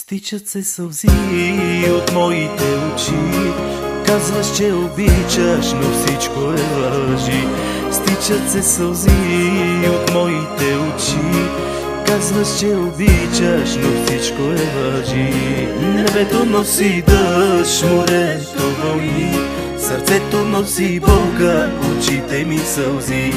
Стичат се сълзи от моите очи. Казваш, че обичаш, но всичко е лъжи. Стичат се сълзи от моите очи. Казваш, че обичаш, но всичко е лъжи. Небето носи дъжд, морето вълни, сърцето носи болка, очите ми сълзи.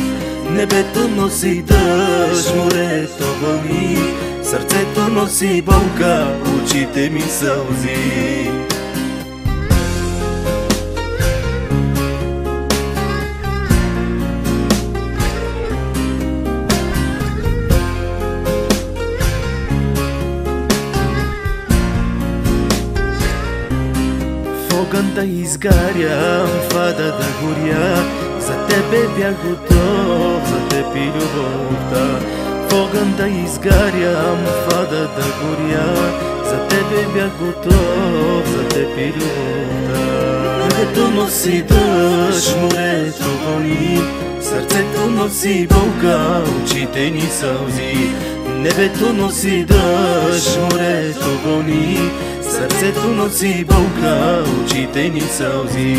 Небето носи дъжд, морето вълни, сърцето носи болка, очите ми сълзи. В огън да изгарям, в ада да горя, за тебе бях готов, за теб и любовта. В огън да изгарям, в ада да горя, за тебе бях готов, за теб и любовта. Небето носи дъжд, морето вълни, сърцето носи болка, очите ни сълзи. Небето носи дъжд, морето вълни, сърцето носи болка, очите ни сълзи.